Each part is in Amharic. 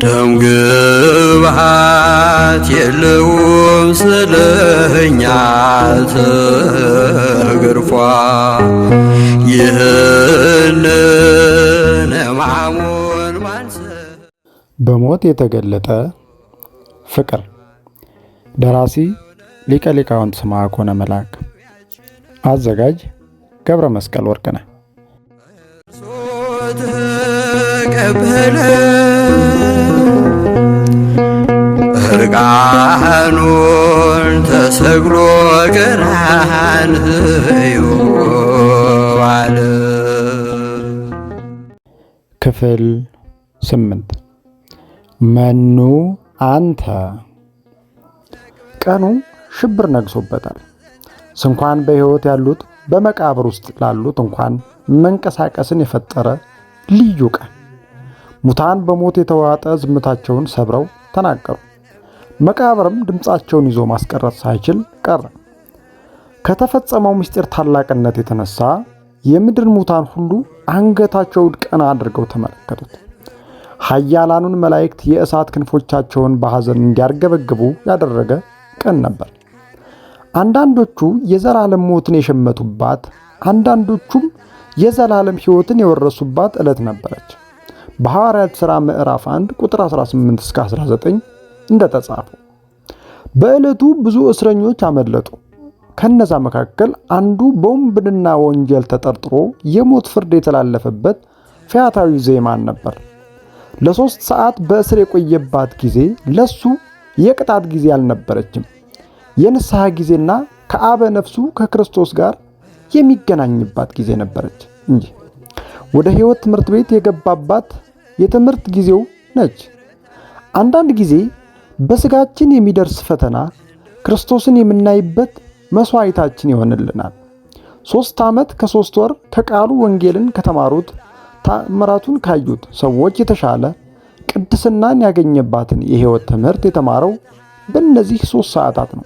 ደም ግባት የለውም ስለኛ ተገርፏ ይህንን ሕማሙን ማንሰ በሞት የተገለጠ ፍቅር። ደራሲ ሊቀ ሊቃውንት ስምዐኮነ መላክ። አዘጋጅ ገብረ መስቀል ወርቅነህ። ተቀበለ እርቃኑን ተሰቅሎ ቀራንዮ ዋለ። ክፍል 8 መኑ አንተ። ቀኑ ሽብር ነግሶበታል። ስንኳን በሕይወት ያሉት በመቃብር ውስጥ ላሉት እንኳን መንቀሳቀስን የፈጠረ ልዩ ቀን። ሙታን በሞት የተዋጠ ዝምታቸውን ሰብረው ተናገሩ። መቃብርም ድምፃቸውን ይዞ ማስቀረት ሳይችል ቀረ። ከተፈጸመው ምስጢር ታላቅነት የተነሳ የምድር ሙታን ሁሉ አንገታቸውን ቀና አድርገው ተመለከቱት። ኃያላኑን መላእክት የእሳት ክንፎቻቸውን በሐዘን እንዲያርገበግቡ ያደረገ ቀን ነበር። አንዳንዶቹ የዘላለም ሞትን የሸመቱባት፣ አንዳንዶቹም የዘላለም ሕይወትን የወረሱባት ዕለት ነበረች። በሐዋርያት ሥራ ምዕራፍ 1 ቁጥር 18 እስከ 19 እንደተጻፈው በዕለቱ ብዙ እስረኞች አመለጡ። ከነዛ መካከል አንዱ በውንብድና ወንጀል ተጠርጥሮ የሞት ፍርድ የተላለፈበት ፈያታዊ ዜማን ነበር። ለ3 ሰዓት በእስር የቆየባት ጊዜ ለሱ የቅጣት ጊዜ አልነበረችም። የንስሐ ጊዜና ከአበ ነፍሱ ከክርስቶስ ጋር የሚገናኝባት ጊዜ ነበረች እንጂ ወደ ሕይወት ትምህርት ቤት የገባባት የትምህርት ጊዜው ነች። አንዳንድ ጊዜ በስጋችን የሚደርስ ፈተና ክርስቶስን የምናይበት መስዋዕታችን ይሆንልናል። 3 ዓመት ከ3 ወር ከቃሉ ወንጌልን ከተማሩት ተአምራቱን ካዩት ሰዎች የተሻለ ቅድስናን ያገኘባትን የሕይወት ትምህርት የተማረው በእነዚህ 3 ሰዓታት ነው።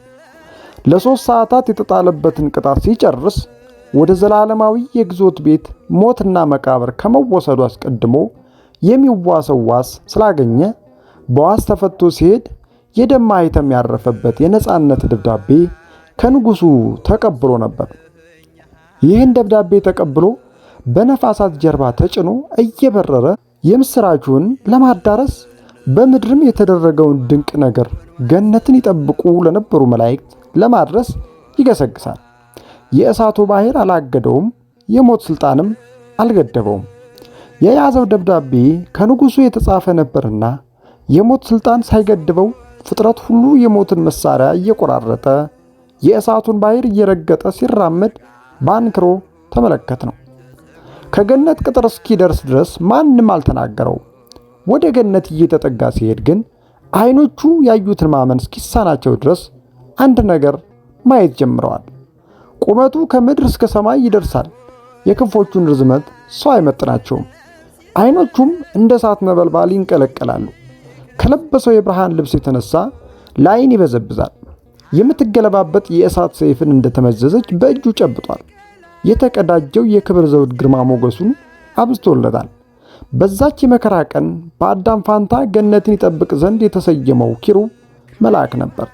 ለ3 ሰዓታት የተጣለበትን ቅጣት ሲጨርስ ወደ ዘላለማዊ የግዞት ቤት ሞትና መቃብር ከመወሰዱ አስቀድሞ የሚዋሰው ዋስ ስላገኘ በዋስ ተፈቶ ሲሄድ የደም ማኅተም ያረፈበት የነጻነት ደብዳቤ ከንጉሡ ተቀብሎ ነበር። ይህን ደብዳቤ ተቀብሎ በነፋሳት ጀርባ ተጭኖ እየበረረ የምስራቹን ለማዳረስ በምድርም የተደረገውን ድንቅ ነገር ገነትን ይጠብቁ ለነበሩ መላእክት ለማድረስ ይገሰግሳል። የእሳቱ ባሕር አላገደውም፣ የሞት ሥልጣንም አልገደበውም። የያዘው ደብዳቤ ከንጉሡ የተጻፈ ነበርና የሞት ሥልጣን ሳይገድበው ፍጥረት ሁሉ የሞትን መሳሪያ እየቆራረጠ የእሳቱን ባሕር እየረገጠ ሲራመድ በአንክሮ ተመለከት ነው። ከገነት ቅጥር እስኪደርስ ድረስ ማንም አልተናገረው። ወደ ገነት እየተጠጋ ሲሄድ ግን ዓይኖቹ ያዩትን ማመን እስኪሳናቸው ድረስ አንድ ነገር ማየት ጀምረዋል። ቁመቱ ከምድር እስከ ሰማይ ይደርሳል። የክንፎቹን ርዝመት ሰው አይመጥናቸውም። ዓይኖቹም እንደ እሳት ነበልባል ይንቀለቀላሉ። ከለበሰው የብርሃን ልብስ የተነሳ ለዓይን ይበዘብዛል። የምትገለባበት የእሳት ሰይፍን እንደተመዘዘች በእጁ ጨብጧል። የተቀዳጀው የክብር ዘውድ ግርማ ሞገሱን አብዝቶለታል። በዛች የመከራ ቀን በአዳም ፋንታ ገነትን ይጠብቅ ዘንድ የተሰየመው ኪሩብ መልአክ ነበር።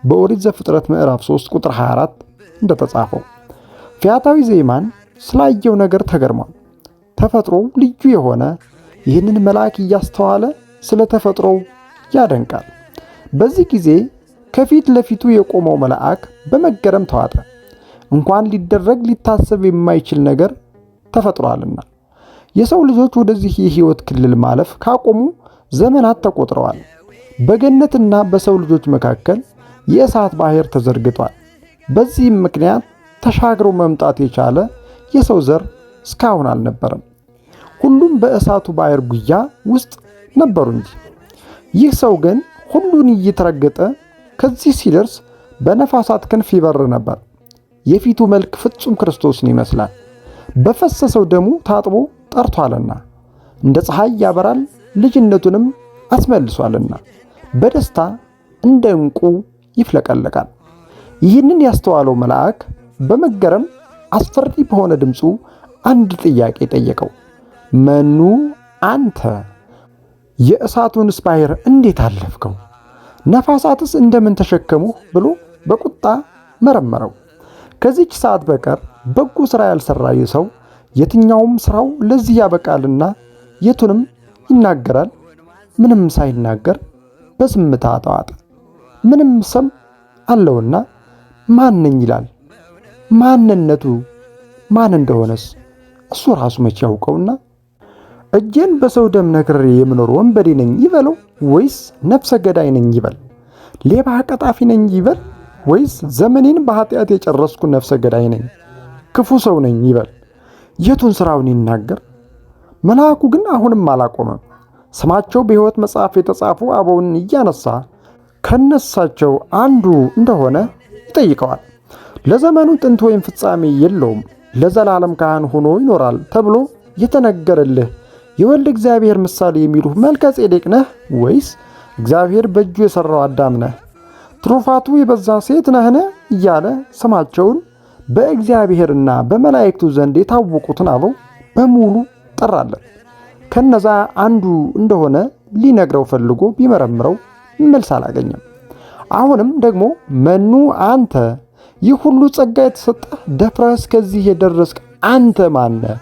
በኦሪት ዘፍጥረት ምዕራፍ 3 ቁጥር 24 እንደተጻፈው ፈያታዊ ዜማን ስላየው ነገር ተገርሟል። ተፈጥሮው ልዩ የሆነ ይህንን መልአክ እያስተዋለ ስለ ተፈጥሮው ያደንቃል። በዚህ ጊዜ ከፊት ለፊቱ የቆመው መልአክ በመገረም ተዋጠ። እንኳን ሊደረግ ሊታሰብ የማይችል ነገር ተፈጥሯልና የሰው ልጆች ወደዚህ የሕይወት ክልል ማለፍ ካቆሙ ዘመናት ተቆጥረዋል። በገነትና በሰው ልጆች መካከል የእሳት ባሕር ተዘርግቷል። በዚህም ምክንያት ተሻግሮ መምጣት የቻለ የሰው ዘር እስካሁን አልነበረም። ሁሉም በእሳቱ ባሕር ጉያ ውስጥ ነበሩ እንጂ። ይህ ሰው ግን ሁሉን እየተረገጠ ከዚህ ሲደርስ በነፋሳት ክንፍ ይበር ነበር። የፊቱ መልክ ፍጹም ክርስቶስን ይመስላል። በፈሰሰው ደሙ ታጥቦ ጠርቷልና እንደ ፀሐይ ያበራል፣ ልጅነቱንም አስመልሷልና በደስታ እንደ ዕንቁ ይፍለቀለቃል። ይህንን ያስተዋለው መልአክ በመገረም አስፈሪ በሆነ ድምፁ አንድ ጥያቄ ጠየቀው። መኑ አንተ? የእሳቱንስ ባሕር እንዴት አለፍከው? ነፋሳትስ እንደምን ተሸከሙህ? ብሎ በቁጣ መረመረው። ከዚች ሰዓት በቀር በጎ ሥራ ያልሠራ ይህ ሰው የትኛውም ሥራው ለዚህ ያበቃልና የቱንም ይናገራል። ምንም ሳይናገር በዝምታ ተዋጠ። ምንም ስም አለውና ማን ነኝ ይላል። ማንነቱ ማን እንደሆነስ እሱ ራሱ መቼ ያውቀውና? እጄን በሰው ደም ነክሬ የምኖር ወንበዴ ነኝ ይበለው ወይስ ነፍሰ ገዳይ ነኝ ይበል? ሌባ ቀጣፊ ነኝ ይበል ወይስ ዘመኔን በኃጢአት የጨረስኩ ነፍሰ ገዳይ ነኝ ክፉ ሰው ነኝ ይበል? የቱን ሥራውን ይናገር? መልአኩ ግን አሁንም አላቆመም። ስማቸው በሕይወት መጽሐፍ የተጻፉ አበውን እያነሳ ከነሳቸው አንዱ እንደሆነ ይጠይቀዋል። ለዘመኑ ጥንት ወይም ፍጻሜ የለውም፣ ለዘላለም ካህን ሆኖ ይኖራል ተብሎ የተነገረልህ የወልድ እግዚአብሔር ምሳሌ የሚሉህ መልከ ጼዴቅ ነህ ወይስ እግዚአብሔር በእጁ የሠራው አዳም ነህ? ትሩፋቱ የበዛ ሴት ነህን? እያለ ስማቸውን በእግዚአብሔርና በመላእክቱ ዘንድ የታወቁትን አበው በሙሉ ጠራለት። ከነዛ አንዱ እንደሆነ ሊነግረው ፈልጎ ቢመረምረው መልስ አላገኘም። አሁንም ደግሞ መኑ አንተ? ይህ ሁሉ ጸጋ የተሰጠህ ደፍረህ እስከዚህ የደረስክ አንተ ማነህ?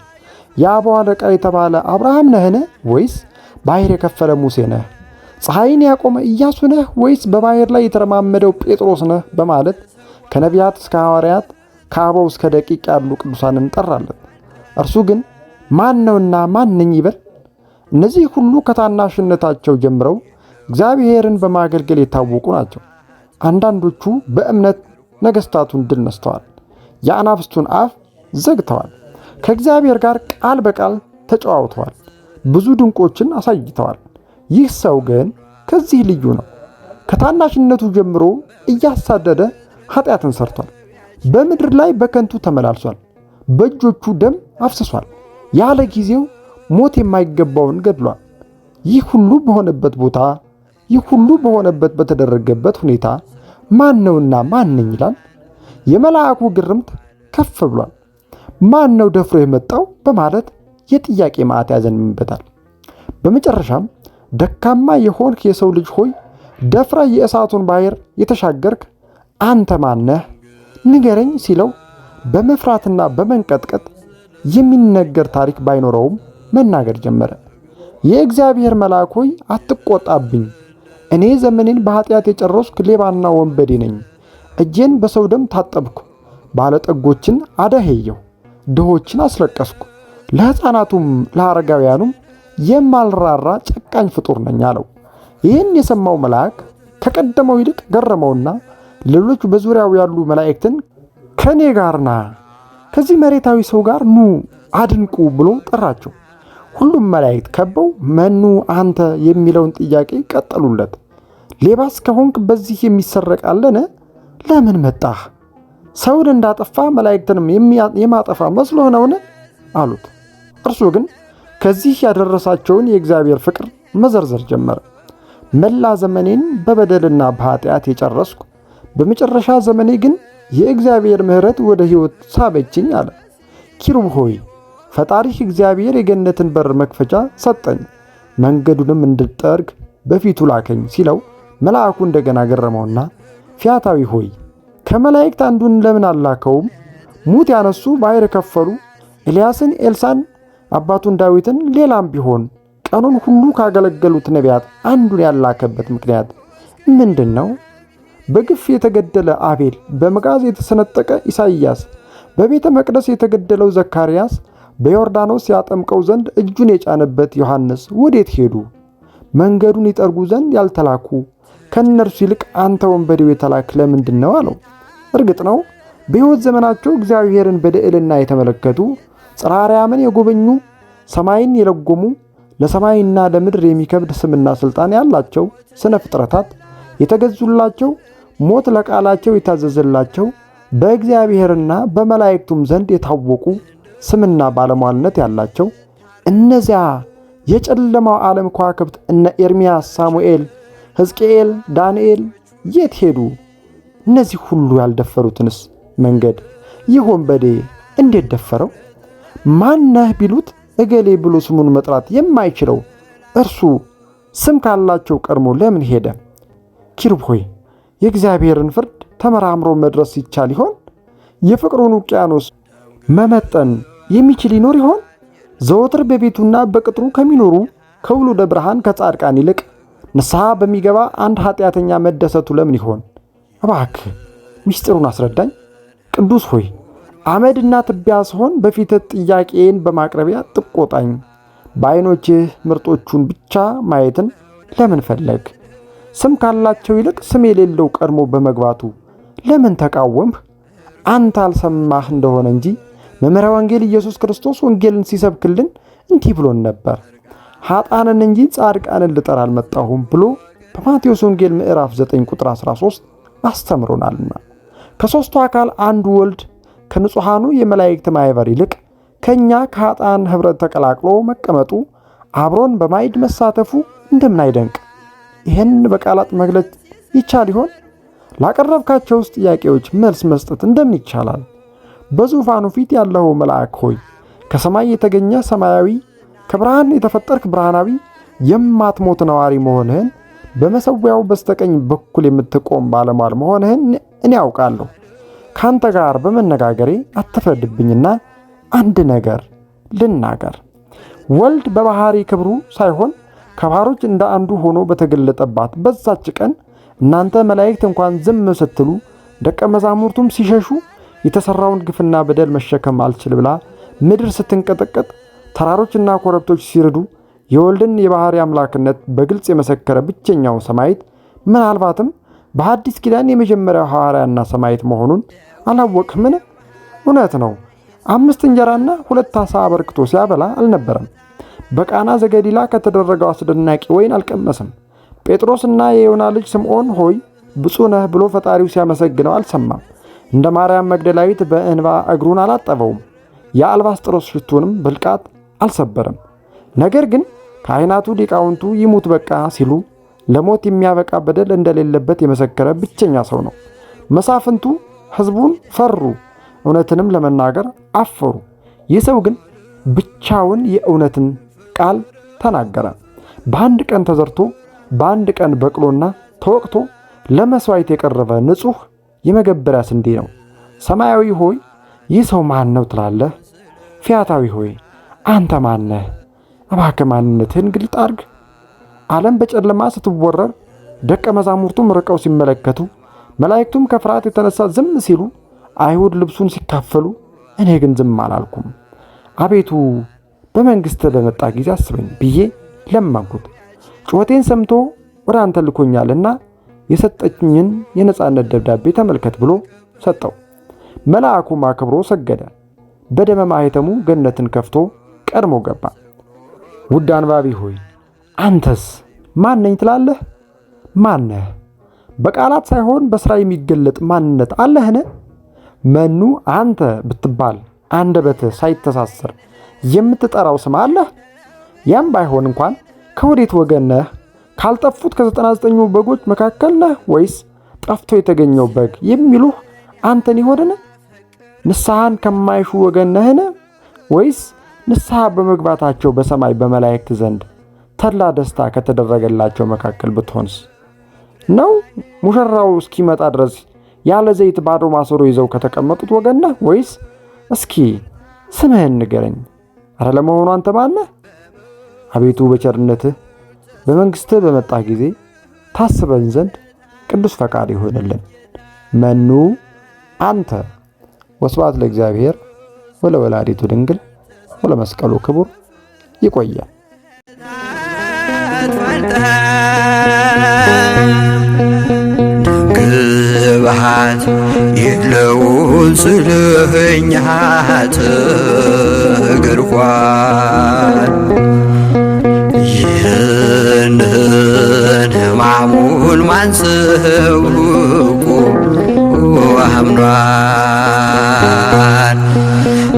የአበው አለቃ የተባለ አብርሃም ነህን? ወይስ ባሕር የከፈለ ሙሴ ነህ? ፀሐይን ያቆመ ኢያሱ ነህ? ወይስ በባሕር ላይ የተረማመደው ጴጥሮስ ነህ? በማለት ከነቢያት እስከ ሐዋርያት ከአበው እስከ ደቂቅ ያሉ ቅዱሳንን ጠራለት። እርሱ ግን ማን ነውና ማን ነኝ ይበል? እነዚህ ሁሉ ከታናሽነታቸው ጀምረው እግዚአብሔርን በማገልገል የታወቁ ናቸው። አንዳንዶቹ በእምነት ነገሥታቱን ድል ነስተዋል፣ የአናብስቱን አፍ ዘግተዋል፣ ከእግዚአብሔር ጋር ቃል በቃል ተጨዋውተዋል፣ ብዙ ድንቆችን አሳይተዋል። ይህ ሰው ግን ከዚህ ልዩ ነው። ከታናሽነቱ ጀምሮ እያሳደደ ኃጢአትን ሰርቷል። በምድር ላይ በከንቱ ተመላልሷል። በእጆቹ ደም አፍስሷል። ያለ ጊዜው ሞት የማይገባውን ገድሏል። ይህ ሁሉ በሆነበት ቦታ፣ ይህ ሁሉ በተደረገበት ሁኔታ ማን ነውና ማን ነኝ ይላል? የመልአኩ ግርምት ከፍ ብሏል። ማን ነው ደፍሮ የመጣው በማለት የጥያቄ ማዕት ያዘንምበታል። በመጨረሻም ደካማ የሆንክ የሰው ልጅ ሆይ ደፍረ የእሳቱን ባሕር የተሻገርክ አንተ ማነህ? ንገረኝ ሲለው በመፍራትና በመንቀጥቀጥ የሚነገር ታሪክ ባይኖረውም መናገር ጀመረ። የእግዚአብሔር መልአክ ሆይ አትቆጣብኝ። እኔ ዘመኔን በኃጢአት የጨረስኩ ሌባና ወንበዴ ነኝ። እጄን በሰው ደም ታጠብኩ፣ ባለጠጎችን አደኸየሁ፣ ድሆችን አስለቀስኩ፣ ለሕፃናቱም ለአረጋውያኑም የማልራራ ጨካኝ ፍጡር ነኝ አለው። ይህን የሰማው መልአክ ከቀደመው ይልቅ ገረመውና ሌሎች በዙሪያው ያሉ መላእክትን ከኔ ጋር ና፣ ከዚህ መሬታዊ ሰው ጋር ኑ አድንቁ ብሎ ጠራቸው። ሁሉም መላእክት ከበው መኑ አንተ የሚለውን ጥያቄ ቀጠሉለት። ሌባስ ከሆንክ በዚህ የሚሰረቅ አለን? ለምን መጣህ? ሰውን እንዳጠፋ መላእክትንም የማጠፋ መስሎህ ነውን? አሉት። እርሱ ግን ከዚህ ያደረሳቸውን የእግዚአብሔር ፍቅር መዘርዘር ጀመረ። መላ ዘመኔን በበደልና በኃጢአት የጨረስኩ፣ በመጨረሻ ዘመኔ ግን የእግዚአብሔር ምሕረት ወደ ሕይወት ሳበችኝ አለ። ኪሩብ ሆይ ፈጣሪህ እግዚአብሔር የገነትን በር መክፈቻ ሰጠኝ፣ መንገዱንም እንድጠርግ በፊቱ ላከኝ ሲለው መልአኩ እንደገና ገረመውና ፊያታዊ ሆይ ከመላእክት አንዱን ለምን አላከውም? ሙት ያነሱ፣ ባሕር ከፈሉ፣ ኤልያስን፣ ኤልሳን፣ አባቱን ዳዊትን፣ ሌላም ቢሆን ቀኑን ሁሉ ካገለገሉት ነቢያት አንዱን ያላከበት ምክንያት ምንድን ነው? በግፍ የተገደለ አቤል፣ በመጋዝ የተሰነጠቀ ኢሳይያስ፣ በቤተ መቅደስ የተገደለው ዘካርያስ፣ በዮርዳኖስ ያጠምቀው ዘንድ እጁን የጫነበት ዮሐንስ ወዴት ሄዱ? መንገዱን ይጠርጉ ዘንድ ያልተላኩ ከእነርሱ ይልቅ አንተ ወንበዴው የተላክ ለምንድን ነው አለው። እርግጥ ነው በሕይወት ዘመናቸው እግዚአብሔርን በልዕልና የተመለከቱ፣ ጽርሐ አርያምን የጎበኙ፣ ሰማይን የለጎሙ፣ ለሰማይና ለምድር የሚከብድ ስምና ሥልጣን ያላቸው ስነ ፍጥረታት የተገዙላቸው፣ ሞት ለቃላቸው የታዘዘላቸው፣ በእግዚአብሔርና በመላእክቱም ዘንድ የታወቁ ስምና ባለሟልነት ያላቸው እነዚያ የጨለማው ዓለም ከዋክብት እነ ኤርምያስ፣ ሳሙኤል፣ ሕዝቅኤል፣ ዳንኤል የት ሄዱ? እነዚህ ሁሉ ያልደፈሩትንስ መንገድ ይህ ወንበዴ እንዴት ደፈረው? ማነህ ቢሉት እገሌ ብሎ ስሙን መጥራት የማይችለው እርሱ ስም ካላቸው ቀድሞ ለምን ሄደ? ኪሩብ ሆይ የእግዚአብሔርን ፍርድ ተመራምሮ መድረስ ይቻል ይሆን? የፍቅሩን ውቅያኖስ መመጠን የሚችል ይኖር ይሆን? ዘወትር በቤቱና በቅጥሩ ከሚኖሩ ከውሉደ ብርሃን ከጻድቃን ይልቅ ንስሐ በሚገባ አንድ ኃጢአተኛ መደሰቱ ለምን ይሆን? እባክህ ምስጢሩን አስረዳኝ። ቅዱስ ሆይ አመድና ትቢያ ስሆን በፊትህ ጥያቄን በማቅረቢያ ጥቆጣኝ። በዓይኖችህ ምርጦቹን ብቻ ማየትን ለምን ፈለግ? ስም ካላቸው ይልቅ ስም የሌለው ቀድሞ በመግባቱ ለምን ተቃወምህ? አንተ አልሰማህ እንደሆነ እንጂ መምህረ ወንጌል ኢየሱስ ክርስቶስ ወንጌልን ሲሰብክልን እንዲህ ብሎን ነበር። ኃጥአንን እንጂ ጻድቃንን ልጠራ አልመጣሁም ብሎ በማቴዎስ ወንጌል ምዕራፍ 9 ቁጥር 13 አስተምሮናልና። ከሦስቱ አካል አንዱ ወልድ ከንጹሐኑ የመላእክት ማኅበር ይልቅ ከእኛ ከኃጥአን ኅብረት ተቀላቅሎ መቀመጡ አብሮን በማዕድ መሳተፉ እንደምን አይደንቅ! ይህን በቃላት መግለጽ ይቻል ይሆን? ላቀረብካቸውስ ጥያቄዎች መልስ መስጠት እንደምን ይቻላል? በዙፋኑ ፊት ያለው መልአክ ሆይ ከሰማይ የተገኘ ሰማያዊ ከብርሃን የተፈጠርክ ብርሃናዊ የማትሞት ነዋሪ መሆንህን በመሠዊያው በስተቀኝ በኩል የምትቆም ባለሟል መሆንህን እኔ ያውቃለሁ። ካንተ ጋር በመነጋገሬ አትፍረድብኝና አንድ ነገር ልናገር። ወልድ በባህሪ ክብሩ ሳይሆን ከባሮች እንደ አንዱ ሆኖ በተገለጠባት በዛች ቀን እናንተ መላእክት እንኳን ዝም ስትሉ ደቀ መዛሙርቱም ሲሸሹ የተሰራውን ግፍና በደል መሸከም አልችል ብላ ምድር ስትንቀጠቀጥ ተራሮችና ኮረብቶች ሲርዱ የወልድን የባህሪ አምላክነት በግልጽ የመሰከረ ብቸኛው ሰማዕት ምናልባትም በሐዲስ ኪዳን የመጀመሪያው ሐዋርያና ሰማዕት መሆኑን አላወቅህምን? እውነት ነው። 5 እንጀራና 2 ዓሣ አበርክቶ ሲያበላ አልነበረም። በቃና ዘገሊላ ከተደረገው አስደናቂ ወይን አልቀመሰም። ጴጥሮስና የዮና ልጅ ስምዖን ሆይ ብፁዕ ነህ ብሎ ፈጣሪው ሲያመሰግነው አልሰማም። እንደ ማርያም መግደላዊት በእንባ እግሩን አላጠበውም። የአልባስጥሮስ ሽቱንም ብልቃጥ አልሰበረም። ነገር ግን ካህናቱ ሊቃውንቱ ይሙት በቃ ሲሉ ለሞት የሚያበቃ በደል እንደሌለበት የመሰከረ ብቸኛ ሰው ነው። መሳፍንቱ ሕዝቡን ፈሩ፣ እውነትንም ለመናገር አፈሩ። ይህ ሰው ግን ብቻውን የእውነትን ቃል ተናገረ። በአንድ ቀን ተዘርቶ በአንድ ቀን በቅሎና ተወቅቶ ለመሥዋዕት የቀረበ ንጹሕ የመገበሪያ ስንዴ ነው። ሰማያዊ ሆይ ይህ ሰው ማን ነው ትላለህ? ፊያታዊ ሆይ አንተ ማን ነህ? እባክህ ማንነትህን ግልጥ አድርግ። ዓለም በጨለማ ስትወረር ደቀ መዛሙርቱም ርቀው ሲመለከቱ፣ መላእክቱም ከፍርሃት የተነሳ ዝም ሲሉ፣ አይሁድ ልብሱን ሲካፈሉ፣ እኔ ግን ዝም አላልኩም። አቤቱ በመንግሥትህ በመጣ ጊዜ አስበኝ ብዬ ለመንኩት። ጩኸቴን ሰምቶ ወደ አንተ ልኮኛልና የሰጠኝን የነጻነት ደብዳቤ ተመልከት ብሎ ሰጠው። መልአኩም አክብሮ ሰገደ። በደመ ማኅተሙ ገነትን ከፍቶ ቀድሞ ገባ። ውድ አንባቢ ሆይ አንተስ ማን ነኝ ትላለህ? ማነህ? በቃላት ሳይሆን በሥራ የሚገለጥ ማንነት አለህን? መኑ አንተ ብትባል አንደበትህ ሳይተሳሰር የምትጠራው ስም አለህ? ያም ባይሆን እንኳን ከወዴት ወገን ነህ? ካልጠፉት ከ99 በጎች መካከል ነህ ወይስ ጠፍቶ የተገኘው በግ የሚሉህ አንተን ይሆንን? ንስሐን ከማይሹ ወገን ነህን? ወይስ ንስሐ በመግባታቸው በሰማይ በመላእክት ዘንድ ተድላ ደስታ ከተደረገላቸው መካከል ብትሆንስ ነው? ሙሽራው እስኪመጣ ድረስ ያለ ዘይት ባዶ ማሰሮ ይዘው ከተቀመጡት ወገን ነህ? ወይስ እስኪ ስምህን ንገረኝ። አረ ለመሆኑ አንተ ማን ነህ? አቤቱ በቸርነትህ በመንግሥትህ በመጣ ጊዜ ታስበን ዘንድ ቅዱስ ፈቃድ ይሆንልን። መኑ አንተ። ወስብሐት ለእግዚአብሔር ወለወላዲቱ ድንግል ወለመስቀሉ ክቡር። ይቆያል። ግብሃት የለውን ስልህኛት እግርኳን ይህንን ሕማሙን ማንስውቁ አምኗል።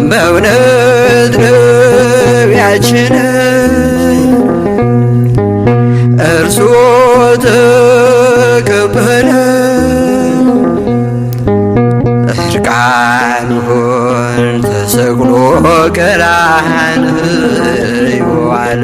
በእውነት ነቢያችን እርሱ ተቀበለ ብርሃን ተሰቅሎ ቀራንዮ ዋለ።